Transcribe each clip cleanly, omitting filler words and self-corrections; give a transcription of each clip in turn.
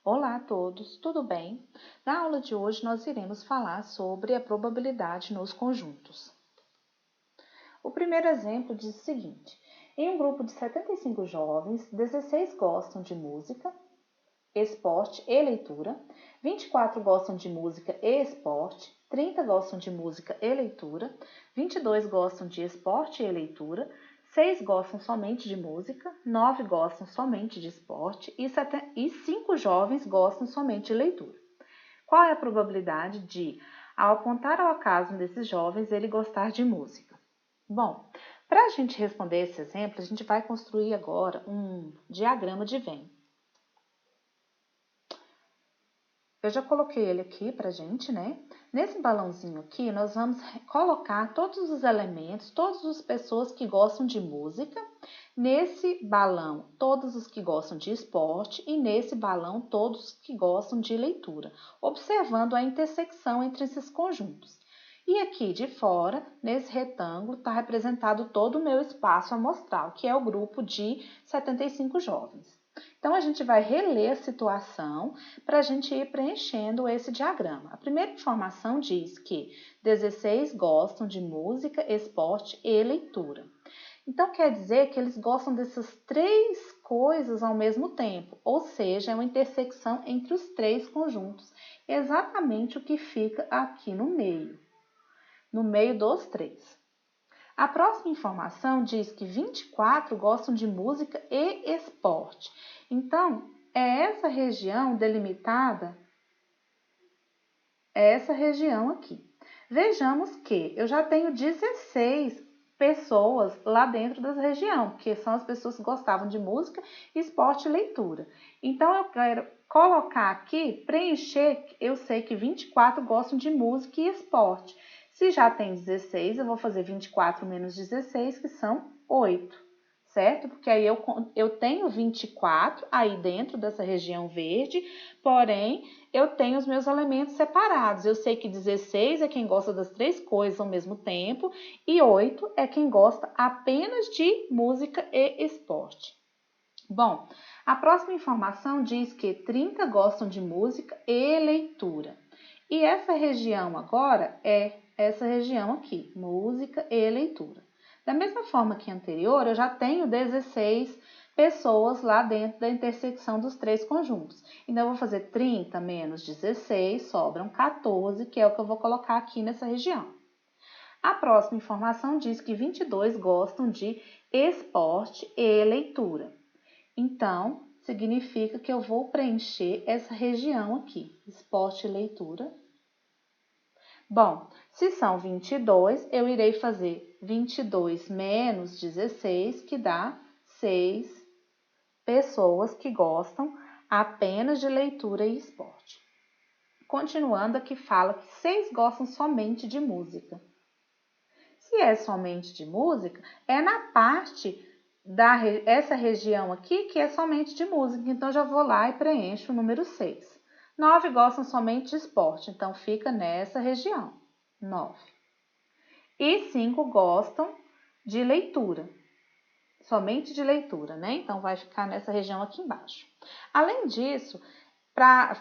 Olá a todos, tudo bem? Na aula de hoje nós iremos falar sobre a probabilidade nos conjuntos. O primeiro exemplo diz o seguinte: em um grupo de 75 jovens, 16 gostam de música, esporte e leitura, 24 gostam de música e esporte, 30 gostam de música e leitura, 22 gostam de esporte e leitura, 6 gostam somente de música, 9 gostam somente de esporte e 5 jovens gostam somente de leitura. Qual é a probabilidade de, ao apontar ao acaso um desses jovens, ele gostar de música? Bom, para a gente responder esse exemplo, a gente vai construir agora um diagrama de Venn. Eu já coloquei ele aqui pra gente, né? Nesse balãozinho aqui, nós vamos colocar todos os elementos, todas as pessoas que gostam de música. Nesse balão, todos os que gostam de esporte e nesse balão, todos os que gostam de leitura, observando a intersecção entre esses conjuntos. E aqui de fora, nesse retângulo, está representado todo o meu espaço amostral, que é o grupo de 75 jovens. Então, a gente vai reler a situação para a gente ir preenchendo esse diagrama. A primeira informação diz que 16 gostam de música, esporte e leitura. Então, quer dizer que eles gostam dessas três coisas ao mesmo tempo, ou seja, é uma intersecção entre os três conjuntos, exatamente o que fica aqui no meio dos três. A próxima informação diz que 24 gostam de música e esporte. Então, é essa região delimitada, é essa região aqui. Vejamos que eu já tenho 16 pessoas lá dentro dessa região, que são as pessoas que gostavam de música, esporte e leitura. Então, eu quero colocar aqui, preencher, eu sei que 24 gostam de música e esporte. Se já tem 16, eu vou fazer 24 menos 16, que são 8, certo? Porque aí eu tenho 24 aí dentro dessa região verde, porém, eu tenho os meus elementos separados. Eu sei que 16 é quem gosta das três coisas ao mesmo tempo e 8 é quem gosta apenas de música e esporte. Bom, a próxima informação diz que 30 gostam de música e leitura. E essa região agora é essa região aqui, música e leitura. Da mesma forma que a anterior, eu já tenho 16 pessoas lá dentro da intersecção dos três conjuntos. Então, eu vou fazer 30 menos 16, sobram 14, que é o que eu vou colocar aqui nessa região. A próxima informação diz que 22 gostam de esporte e leitura. Então, significa que eu vou preencher essa região aqui, esporte e leitura. Bom, se são 22, eu irei fazer 22 menos 16, que dá 6 pessoas que gostam apenas de leitura e esporte. Continuando, aqui fala que 6 gostam somente de música. Se é somente de música, é na parte essa região aqui que é somente de música. Então, já vou lá e preencho o número 6. 9 gostam somente de esporte, então fica nessa região, 9. E 5 gostam de leitura, somente de leitura, né? Então, vai ficar nessa região aqui embaixo. Além disso,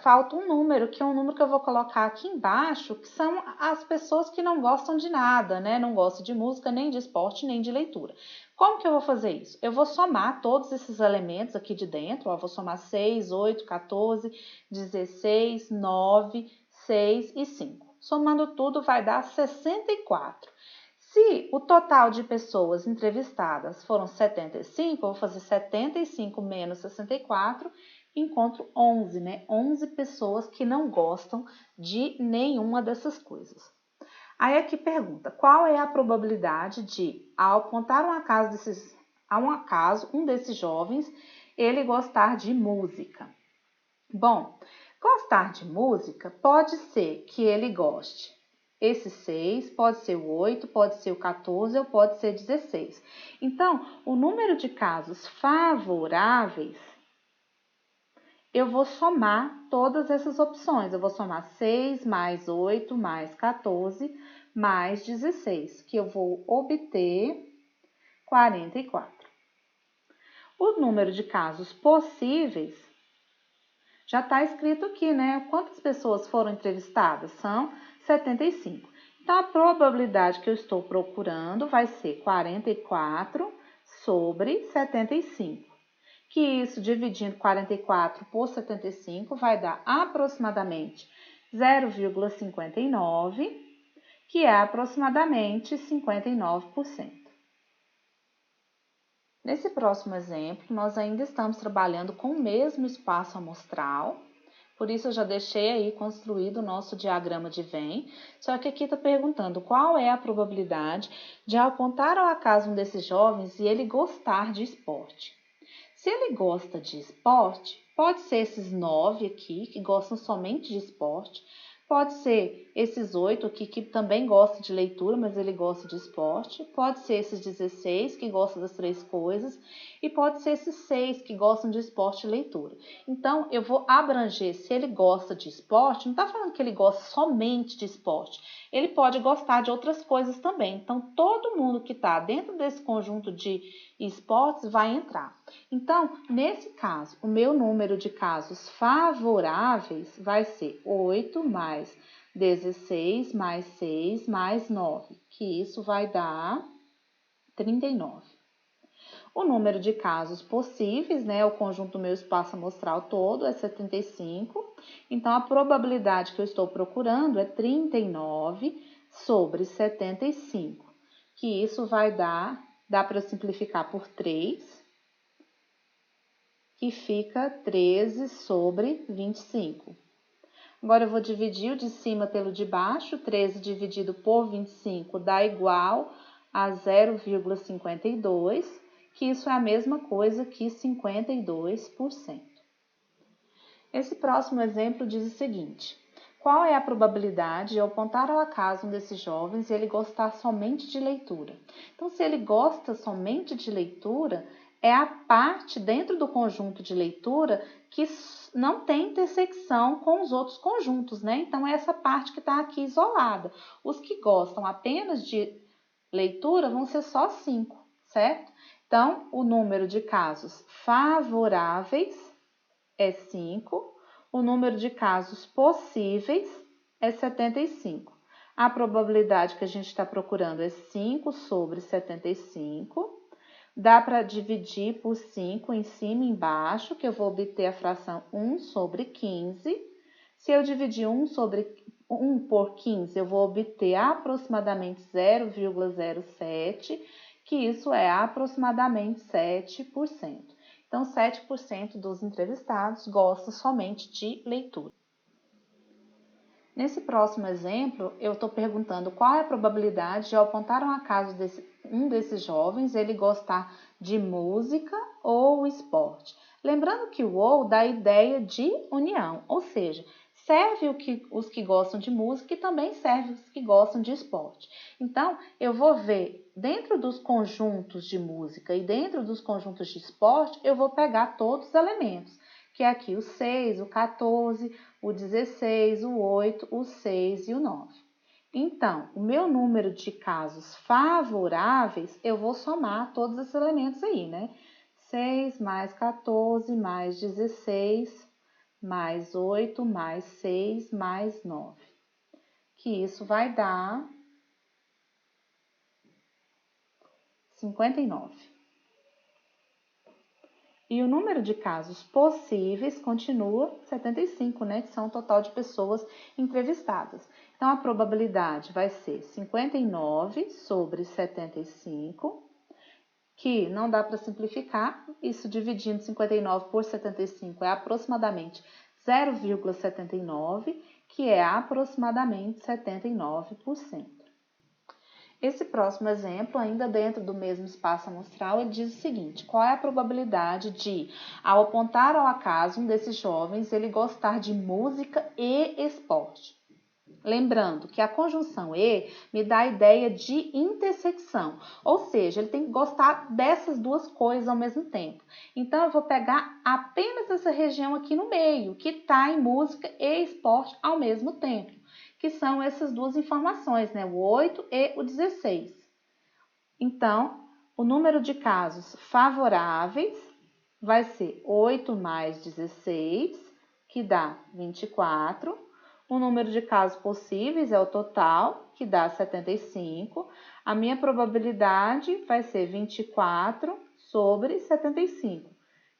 falta um número, que é um número que eu vou colocar aqui embaixo, que são as pessoas que não gostam de nada, né? Não gostam de música, nem de esporte, nem de leitura. Como que eu vou fazer isso? Eu vou somar todos esses elementos aqui de dentro, ó, vou somar 6, 8, 14, 16, 9, 6 e 5. Somando tudo vai dar 64. Se o total de pessoas entrevistadas foram 75, eu vou fazer 75 menos 64, encontro 11, né? 11 pessoas que não gostam de nenhuma dessas coisas. Aí aqui pergunta, qual é a probabilidade de, ao apontar um acaso, um desses jovens, ele gostar de música? Bom, gostar de música pode ser que ele goste esse 6, pode ser o 8, pode ser o 14 ou pode ser 16. Então, o número de casos favoráveis, eu vou somar todas essas opções. Eu vou somar 6 mais 8 mais 14 mais 16, que eu vou obter 44. O número de casos possíveis, já está escrito aqui, né? Quantas pessoas foram entrevistadas? São 75. Então, a probabilidade que eu estou procurando vai ser 44 sobre 75. Que isso, dividindo 44 por 75, vai dar aproximadamente 0,59, que é aproximadamente 59%. Nesse próximo exemplo, nós ainda estamos trabalhando com o mesmo espaço amostral, por isso eu já deixei aí construído o nosso diagrama de Venn, só que aqui está perguntando qual é a probabilidade de apontar ao acaso um desses jovens e ele gostar de esporte. Se ele gosta de esporte, pode ser esses 9 aqui, que gostam somente de esporte. Pode ser esses 8 aqui, que também gostam de leitura, mas ele gosta de esporte. Pode ser esses 16, que gostam das 3 coisas. E pode ser esses 6, que gostam de esporte e leitura. Então, eu vou abranger, se ele gosta de esporte, não está falando que ele gosta somente de esporte. Ele pode gostar de outras coisas também. Então, todo mundo que está dentro desse conjunto de esportes vai entrar. Então, nesse caso, o meu número de casos favoráveis vai ser 8 mais 16 mais 6 mais 9, que isso vai dar 39. O número de casos possíveis, né, o conjunto do meu espaço amostral todo é 75. Então, a probabilidade que eu estou procurando é 39 sobre 75, que isso vai dar, dá para simplificar por 3, que fica 13 sobre 25. Agora, eu vou dividir o de cima pelo de baixo. 13 dividido por 25 dá igual a 0,52, que isso é a mesma coisa que 52%. Esse próximo exemplo diz o seguinte: qual é a probabilidade de eu apontar ao acaso um desses jovens e ele gostar somente de leitura? Então, se ele gosta somente de leitura, é a parte dentro do conjunto de leitura que não tem intersecção com os outros conjuntos, né? Então, é essa parte que está aqui isolada. Os que gostam apenas de leitura vão ser só 5, certo? Então, o número de casos favoráveis é 5, o número de casos possíveis é 75. A probabilidade que a gente está procurando é 5 sobre 75. Dá para dividir por 5 em cima e embaixo, que eu vou obter a fração 1 sobre 15. Se eu dividir 1 por 15, eu vou obter aproximadamente 0,07, que isso é aproximadamente 7%. Então, 7% dos entrevistados gostam somente de leitura. Nesse próximo exemplo, eu estou perguntando qual é a probabilidade de, ao apontar um acaso um desses jovens, ele gostar de música ou esporte. Lembrando que o ou dá a ideia de união, ou seja, serve os que gostam de música e também serve os que gostam de esporte. Então, eu vou ver dentro dos conjuntos de música e dentro dos conjuntos de esporte, eu vou pegar todos os elementos, que é aqui o 6, o 14, o 16, o 8, o 6 e o 9. Então, o meu número de casos favoráveis, eu vou somar todos esses elementos aí, né? 6 mais 14 mais 16 mais 8 mais 6 mais 9. Que isso vai dar 59. E o número de casos possíveis continua 75, né? Que são o total de pessoas entrevistadas. Então, a probabilidade vai ser 59 sobre 75, que não dá para simplificar. Isso dividindo 59 por 75 é aproximadamente 0,79, que é aproximadamente 79%. Esse próximo exemplo, ainda dentro do mesmo espaço amostral, ele diz o seguinte: qual é a probabilidade de, ao apontar ao acaso um desses jovens, ele gostar de música e esporte? Lembrando que a conjunção e me dá a ideia de intersecção, ou seja, ele tem que gostar dessas duas coisas ao mesmo tempo. Então, eu vou pegar apenas essa região aqui no meio, que está em música e esporte ao mesmo tempo, que são essas duas informações, né? O 8 e o 16. Então, o número de casos favoráveis vai ser 8 mais 16, que dá 24. O número de casos possíveis é o total, que dá 75. A minha probabilidade vai ser 24 sobre 75,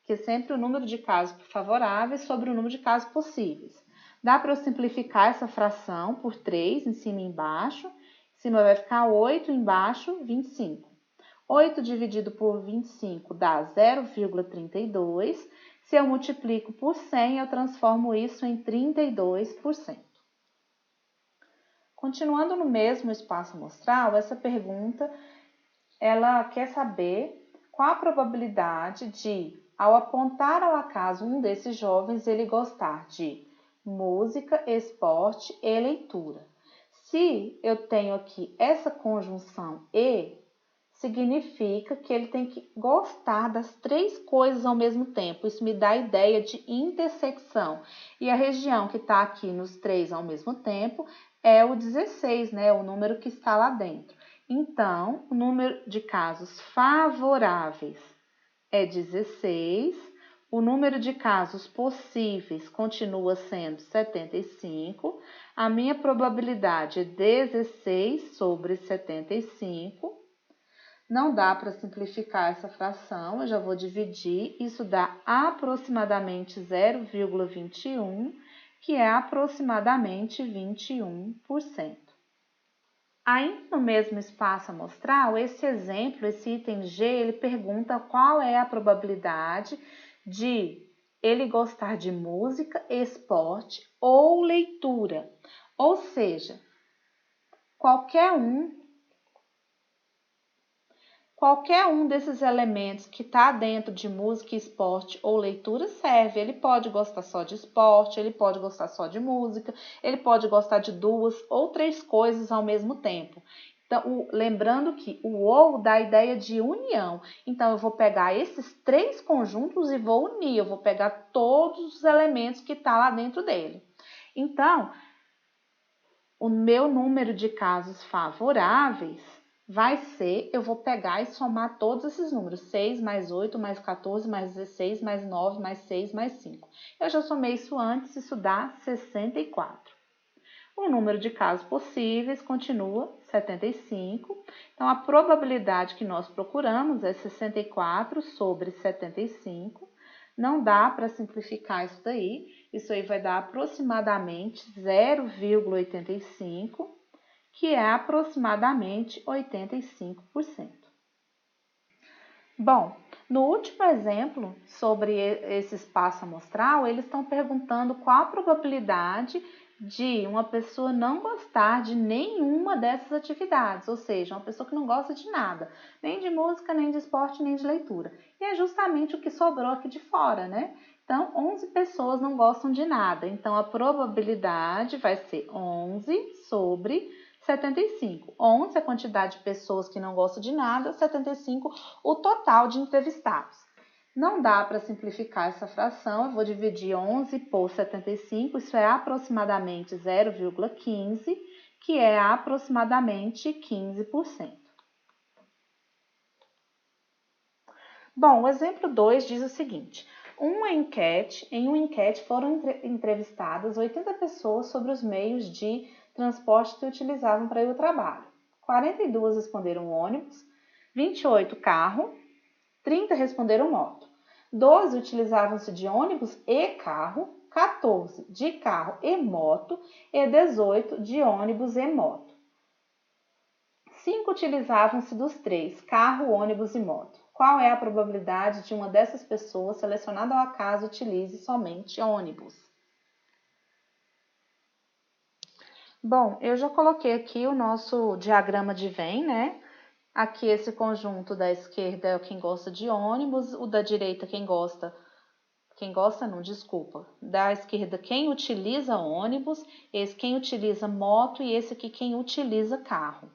que é sempre o número de casos favoráveis sobre o número de casos possíveis. Dá para eu simplificar essa fração por 3 em cima e embaixo. Em cima vai ficar 8, embaixo 25. 8 dividido por 25 dá 0,32. Se eu multiplico por 100, eu transformo isso em 32%. Continuando no mesmo espaço amostral, essa pergunta, ela quer saber qual a probabilidade de, ao apontar ao acaso um desses jovens, ele gostar de música, esporte e leitura. Se eu tenho aqui essa conjunção e, significa que ele tem que gostar das 3 coisas ao mesmo tempo. Isso me dá a ideia de intersecção. E a região que está aqui nos 3 ao mesmo tempo é o 16, né? O número que está lá dentro. Então, o número de casos favoráveis é 16. O número de casos possíveis continua sendo 75. A minha probabilidade é 16 sobre 75. Não dá para simplificar essa fração, eu já vou dividir. Isso dá aproximadamente 0,21, que é aproximadamente 21%. Ainda no mesmo espaço amostral, esse exemplo, esse item G, ele pergunta qual é a probabilidade de ele gostar de música, esporte ou leitura. Ou seja, qualquer um desses elementos que está dentro de música, esporte ou leitura serve. Ele pode gostar só de esporte, ele pode gostar só de música, ele pode gostar de 2 ou 3 coisas ao mesmo tempo. Então, lembrando que o ou dá a ideia de união. Então, eu vou pegar esses 3 conjuntos e vou unir. Eu vou pegar todos os elementos que estão lá dentro dele. Então, o meu número de casos favoráveis vai ser, eu vou pegar e somar todos esses números, 6 mais 8, mais 14, mais 16, mais 9, mais 6, mais 5. Eu já somei isso antes, isso dá 64. O número de casos possíveis continua 75. Então, a probabilidade que nós procuramos é 64 sobre 75. Não dá para simplificar isso daí. Isso aí vai dar aproximadamente 0,85, que é aproximadamente 85%. Bom, no último exemplo sobre esse espaço amostral, eles estão perguntando qual a probabilidade de uma pessoa não gostar de nenhuma dessas atividades, ou seja, uma pessoa que não gosta de nada, nem de música, nem de esporte, nem de leitura. E é justamente o que sobrou aqui de fora, né? Então, 11 pessoas não gostam de nada, então a probabilidade vai ser 11 sobre 75. 11 é a quantidade de pessoas que não gostam de nada, 75 o total de entrevistados. Não dá para simplificar essa fração, eu vou dividir 11 por 75, isso é aproximadamente 0,15, que é aproximadamente 15%. Bom, o exemplo 2 diz o seguinte: em uma enquete foram entrevistadas 80 pessoas sobre os meios de transporte que utilizavam para ir ao trabalho. 42 responderam ônibus, 28 carro, 30 responderam moto. 12 utilizavam-se de ônibus e carro, 14 de carro e moto e 18 de ônibus e moto. 5 utilizavam-se dos 3, carro, ônibus e moto. Qual é a probabilidade de uma dessas pessoas selecionada ao acaso utilize somente ônibus? Bom, eu já coloquei aqui o nosso diagrama de Venn, né? Aqui esse conjunto da esquerda é quem gosta de ônibus, o da direita da esquerda quem utiliza ônibus, esse quem utiliza moto e esse aqui quem utiliza carro.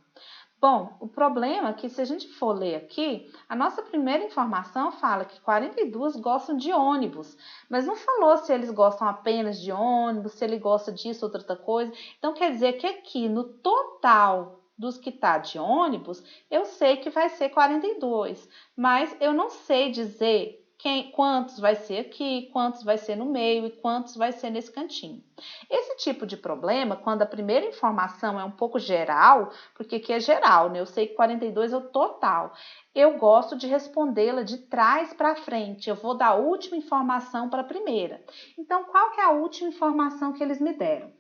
Bom, o problema é que se a gente for ler aqui, a nossa primeira informação fala que 42 gostam de ônibus, mas não falou se eles gostam apenas de ônibus, se ele gosta disso ou outra coisa. Então, quer dizer que aqui no total dos que tá de ônibus, eu sei que vai ser 42, mas eu não sei dizer quantos vai ser aqui, quantos vai ser no meio e quantos vai ser nesse cantinho. Esse tipo de problema, quando a primeira informação é um pouco geral, porque aqui é geral, né? Eu sei que 42 é o total. Eu gosto de respondê-la de trás para frente. Eu vou dar a última informação para a primeira. Então, qual que é a última informação que eles me deram?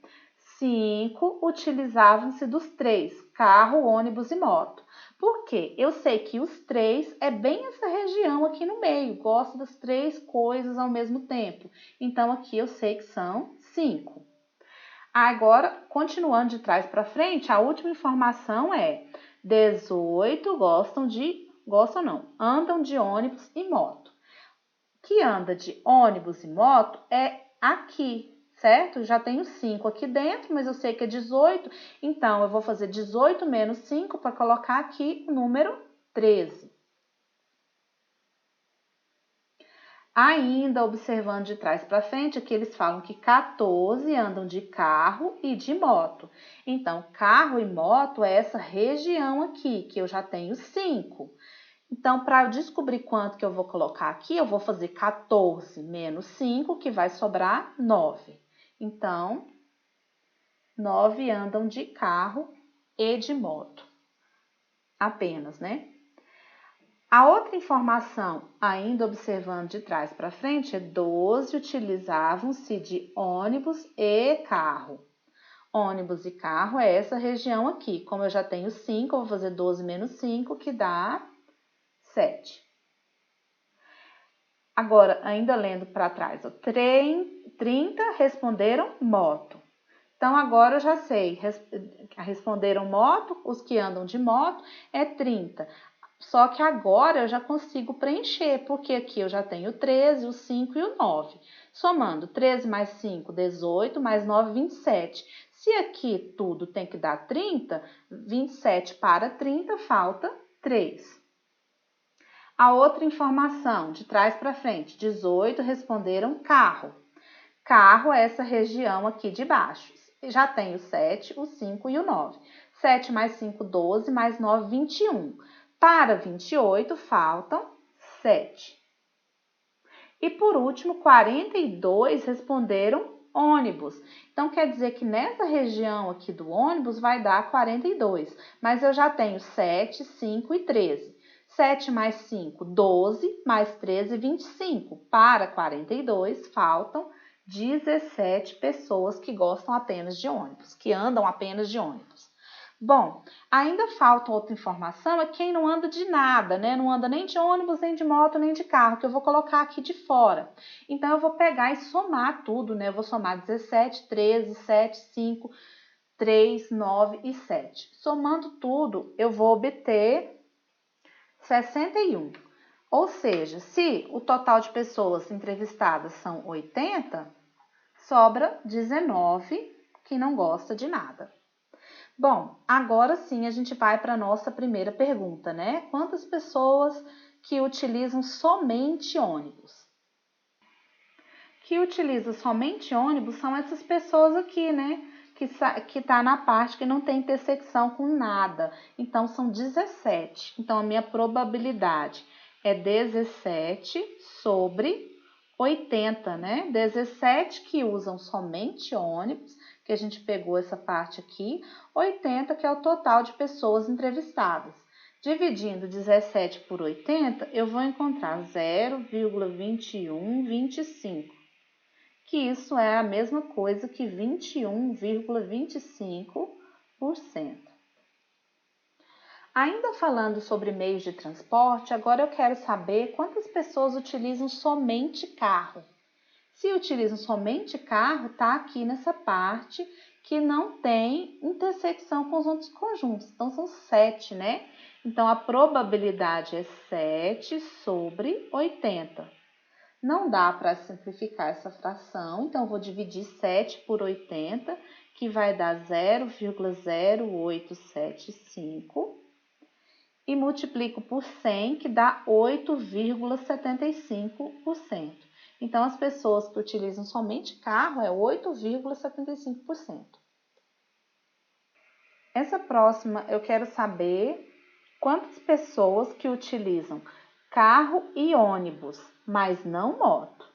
5 utilizavam-se dos 3, carro, ônibus e moto. Por quê? Eu sei que os 3 é bem essa região aqui no meio, gosto das 3 coisas ao mesmo tempo. Então, aqui eu sei que são 5. Agora, continuando de trás para frente, a última informação é 18 andam de ônibus e moto. Que anda de ônibus e moto é aqui, certo? Já tenho 5 aqui dentro, mas eu sei que é 18, então eu vou fazer 18 menos 5 para colocar aqui o número 13. Ainda observando de trás para frente, aqui eles falam que 14 andam de carro e de moto. Então, carro e moto é essa região aqui, que eu já tenho 5. Então, para eu descobrir quanto que eu vou colocar aqui, eu vou fazer 14 menos 5, que vai sobrar 9. Então, 9 andam de carro e de moto. Apenas, né? A outra informação, ainda observando de trás para frente, é 12 utilizavam-se de ônibus e carro. Ônibus e carro é essa região aqui. Como eu já tenho 5, eu vou fazer 12 menos 5, que dá 7. Agora, ainda lendo para trás, 30 responderam moto. Então, agora eu já sei, responderam moto, os que andam de moto é 30. Só que agora eu já consigo preencher, porque aqui eu já tenho o 13, o 5 e o 9. Somando 13 mais 5, 18, mais 9, 27. Se aqui tudo tem que dar 30, 27 para 30, falta 3. A outra informação, de trás para frente, 18 responderam carro. Carro é essa região aqui de baixo. Já tenho o 7, o 5 e o 9. 7 mais 5, 12, mais 9, 21. Para 28, faltam 7. E por último, 42 responderam ônibus. Então, quer dizer que nessa região aqui do ônibus vai dar 42. Mas eu já tenho 7, 5 e 13. 7 mais 5, 12, mais 13, 25. Para 42, faltam 17 pessoas que gostam apenas de ônibus, que andam apenas de ônibus. Bom, ainda falta outra informação, é quem não anda de nada, né? Não anda nem de ônibus, nem de moto, nem de carro, que eu vou colocar aqui de fora. Então, eu vou pegar e somar tudo, né? Eu vou somar 17, 13, 7, 5, 3, 9 e 7. Somando tudo, eu vou obter 61. Ou seja, se o total de pessoas entrevistadas são 80, sobra 19 que não gosta de nada. Bom, agora sim a gente vai para a nossa primeira pergunta, né? Quantas pessoas que utilizam somente ônibus? Que utilizam somente ônibus são essas pessoas aqui, né? Que tá na parte que não tem intersecção com nada. Então, são 17. Então, a minha probabilidade é 17 sobre 80, né? 17 que usam somente ônibus, que a gente pegou essa parte aqui, 80 que é o total de pessoas entrevistadas. Dividindo 17 por 80, eu vou encontrar 0,2125, que isso é a mesma coisa que 21,25%. Ainda falando sobre meios de transporte, agora eu quero saber quantas pessoas utilizam somente carro. Se utilizam somente carro, tá aqui nessa parte que não tem intersecção com os outros conjuntos. Então, são 7, né? Então, a probabilidade é 7 sobre 80. Não dá para simplificar essa fração, então eu vou dividir 7 por 80, que vai dar 0,0875. E multiplico por 100, que dá 8,75%. Então, as pessoas que utilizam somente carro é 8,75%. Essa próxima eu quero saber quantas pessoas que utilizam carro e ônibus. mas não moto.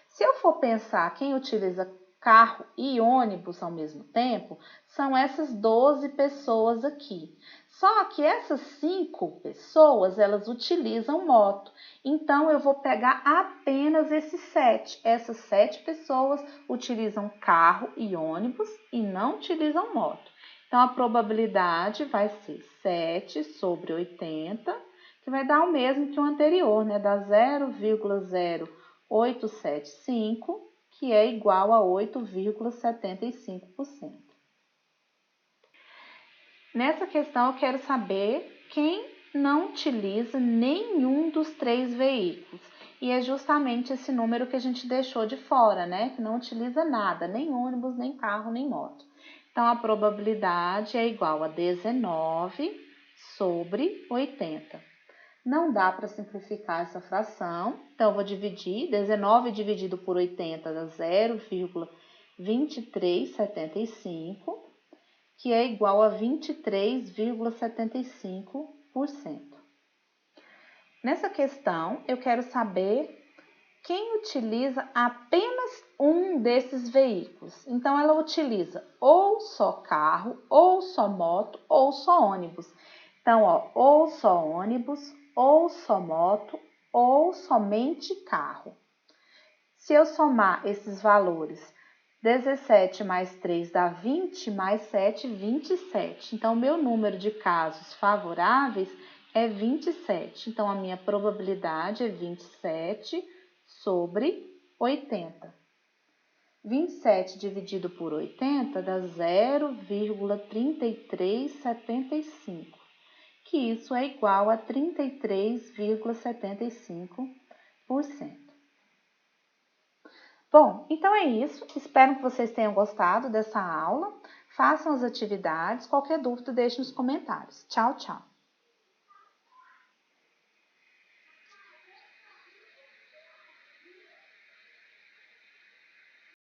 Se eu for pensar quem utiliza carro e ônibus ao mesmo tempo, são essas 12 pessoas aqui. Só que essas 5 pessoas, elas utilizam moto. Então, eu vou pegar apenas esses 7. Essas 7 pessoas utilizam carro e ônibus e não utilizam moto. Então, a probabilidade vai ser 7 sobre 80, que vai dar o mesmo que o anterior, né? Dá 0,0875, que é igual a 8,75%. Nessa questão, eu quero saber quem não utiliza nenhum dos 3 veículos. E é justamente esse número que a gente deixou de fora, né? Que não utiliza nada, nem ônibus, nem carro, nem moto. Então, a probabilidade é igual a 19 sobre 80. Não dá para simplificar essa fração, então eu vou dividir. 19 dividido por 80 dá 0,2375, que é igual a 23,75%. Nessa questão, eu quero saber quem utiliza apenas um desses veículos. Então, ela utiliza ou só carro, ou só moto, ou só ônibus. Então, ó, ou só ônibus, ou só moto, ou somente carro. Se eu somar esses valores, 17 mais 3 dá 20, mais 7, 27. Então, o meu número de casos favoráveis é 27. Então, a minha probabilidade é 27 sobre 80. 27 dividido por 80 dá 0,3375, que isso é igual a 33,75%. Bom, então é isso. Espero que vocês tenham gostado dessa aula. Façam as atividades. Qualquer dúvida, deixe nos comentários. Tchau, tchau!